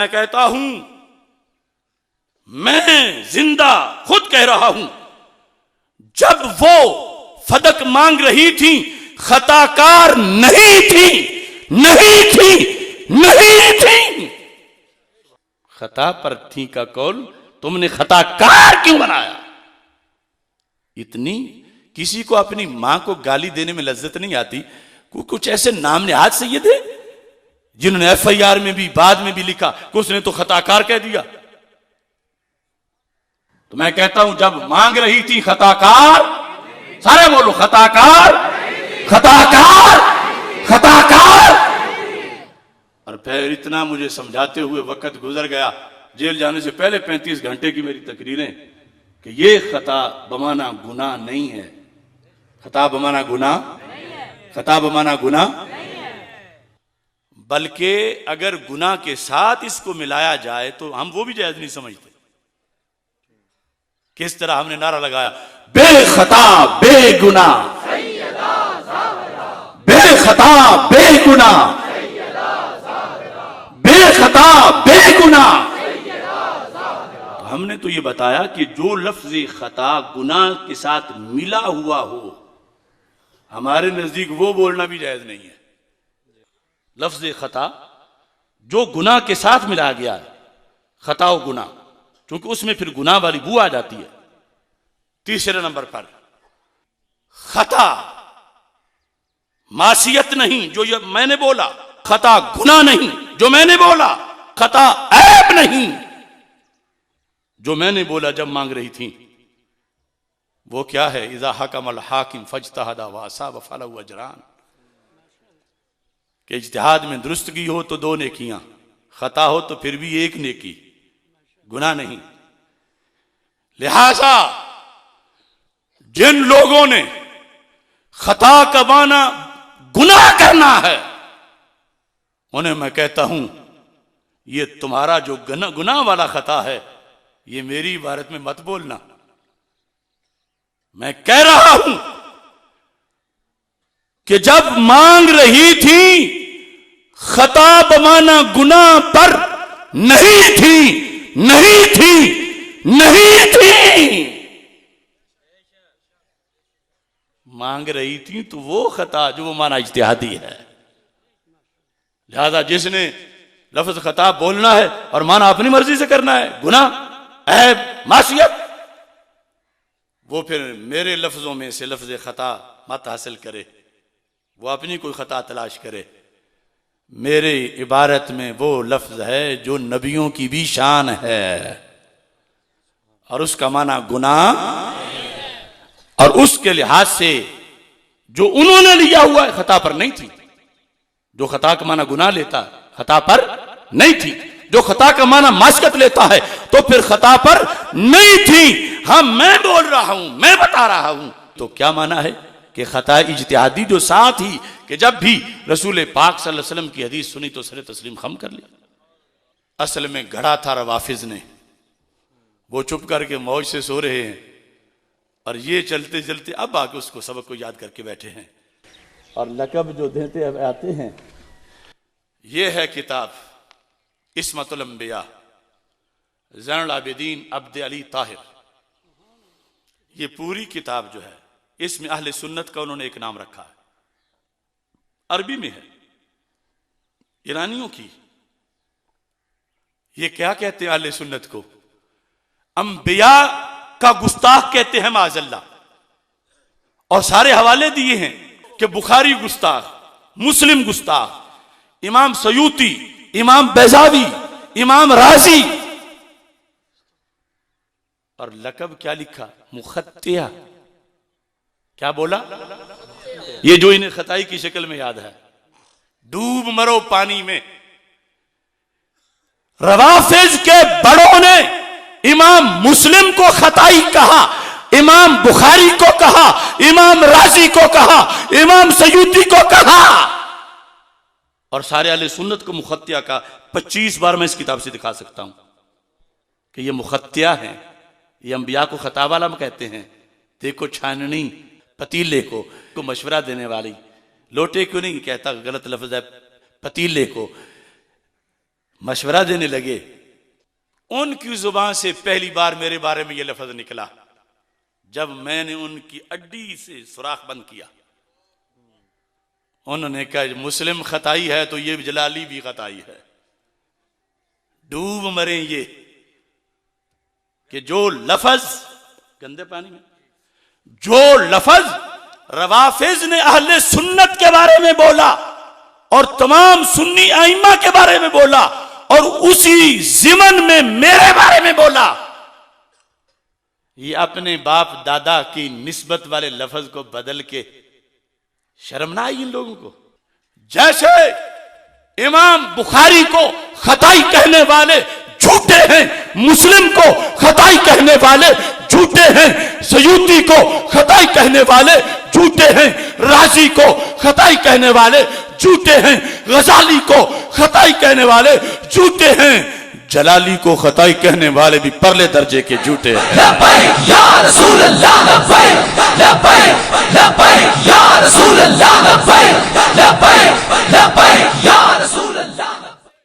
मैं कहता हूं, मैं जिंदा खुद कह रहा हूं, जब वो फदक मांग रही थी खताकार नहीं थी, नहीं थी, नहीं थी। खता पर थी का कौल तुमने खताकार क्यों बनाया? इतनी किसी को अपनी मां को गाली देने में लज्जत नहीं आती। कुछ ऐसे नाम नेहाद सैयद है जिन्होंने FIR में भी बाद में भी लिखा कि उसने तो खताकार कह दिया। तो मैं कहता हूं, जब मांग रही थी खताकार, सारे बोलो खताकार, खताकार, खताकार। और फिर इतना मुझे समझाते हुए वक्त गुजर गया। जेल जाने से पहले 35 घंटे की मेरी तकरीरें कि ये खता बमाना गुनाह नहीं है। खता बमाना गुनाह, खता बमाना गुनाह, बल्कि अगर गुनाह के साथ इसको मिलाया जाए तो हम वो भी जायज नहीं समझते। किस तरह हमने नारा लगाया, बेखता बेगुना, बेखता बेगुना, बेखता बेगुना। तो हमने तो ये बताया कि जो लफ्ज खता गुनाह के साथ मिला हुआ हो, हमारे नजदीक वो बोलना भी जायज नहीं है। लफ्ज खता जो गुनाह के साथ मिला गया है, खता व गुनाह, क्योंकि उसमें फिर गुनाह वाली बू आ जाती है। तीसरे नंबर पर खता मासियत नहीं, जो ये मैंने बोला, खता गुनाह नहीं जो मैंने बोला, खता ऐब नहीं जो मैंने बोला जब मांग रही थी। वो क्या है? इज़ा हकमल हाकिम फज्तहदा व असाब फलहु अजरान, कि इज्तिहाद में दुरुस्तगी हो तो 2 नेकियां, खता हो तो फिर भी 1 नेकी, गुनाह नहीं। लिहाजा जिन लोगों ने खता का माना गुनाह करना है, उन्हें मैं कहता हूं, ये तुम्हारा जो गुनाह वाला खता है, ये मेरी इबारत में मत बोलना। मैं कह रहा हूं कि जब मांग रही थी खता बमाना गुनाह पर नहीं थी, नहीं थी, नहीं थी। मांग रही थी तो वो खता जो वो माना इज्तिहादी है। लिहाजा जिसने लफ्ज खता बोलना है और माना अपनी मर्जी से करना है, गुनाह ऐब मासियत, वो फिर मेरे लफ्जों में से लफ्ज खता मत हासिल करे, वो अपनी कोई खता तलाश करे। मेरे इबारत में वो लफ्ज है जो नबियों की भी शान है, और उसका माना गुनाह, और उसके लिहाज से जो उन्होंने लिया हुआ है खता पर नहीं थी। जो खता का माना गुनाह लेता खता पर नहीं थी, जो खता का माना मासियत लेता है तो फिर खता पर नहीं थी। हाँ, मैं बोल रहा हूं, मैं बता रहा हूं, तो क्या माना है कि खता इज्तिहादी जो साथ ही कि जब भी रसूल पाक सल्लल्लाहु अलैहि वसल्लम की हदीस सुनी तो सर तस्लीम खम कर लिया। असल में गढ़ा था रवाफिज ने, वो चुप करके मौज से सो रहे हैं, और ये चलते चलते अब आके उसको सबक को याद करके बैठे हैं, और लकब जो देते आते हैं। ये है किताब इस्मतुल अंबिया, ज़ैनुल आबिदीन अब्द अली ताहिर। ये पूरी किताब जो है, इसमें अहले सुन्नत का उन्होंने एक नाम रखा है, अरबी में है, ईरानियों की। ये क्या कहते हैं अहले सुन्नत को? अंबिया का गुस्ताख कहते हैं माज़अल्लाह, और सारे हवाले दिए हैं कि बुखारी गुस्ताख, मुस्लिम गुस्ताख, इमाम सयूती, इमाम बैजावी, इमाम राजी। और लकब क्या लिखा? मुखत्तिया। क्या बोला? ये जो इन्हें खताई की शक्ल में याद है, डूब मरो पानी में। रवाफिज के बड़ों ने इमाम मुस्लिम को खताई कहा, इमाम बुखारी को कहा, इमाम राजी को कहा, इमाम सयूती को कहा, और सारे अहले सुन्नत को मुखत्तिया का। 25 बार मैं इस किताब से दिखा सकता हूं कि ये मुखत्तिया है, ये अंबिया को खता वाला कहते हैं। देखो छाननी, पतीले को मशवरा देने वाली, लोटे को नहीं कहता, गलत लफ्ज है, पतीले को मशवरा देने लगे। उनकी जुबान से पहली बार मेरे बारे में यह लफ्ज निकला जब मैंने उनकी अड्डी से सुराख बंद किया। उन्होंने कहा मुस्लिम खताई है तो ये जलाली भी खताई है। डूब मरे ये कि जो लफज गंदे पानी में जो लफज रवाफिज ने अहले सुन्नत के बारे में बोला और तमाम सुन्नी आइमा के बारे में बोला और उसी जिमन में मेरे बारे में बोला, ये अपने बाप दादा की निस्बत वाले लफज को बदल के शर्म ना आई इन लोगों को। जैसे इमाम बुखारी को खताई कहने वाले झूठे हैं, मुस्लिम को खताई कहने वाले झूठे हैं, सयूती को खताई कहने वाले झूठे हैं, राजी को खताई कहने वाले झूठे हैं, गजाली को खताई कहने वाले झूठे हैं, जलाली को खताई कहने वाले भी परले दर्जे के झूठे हैं।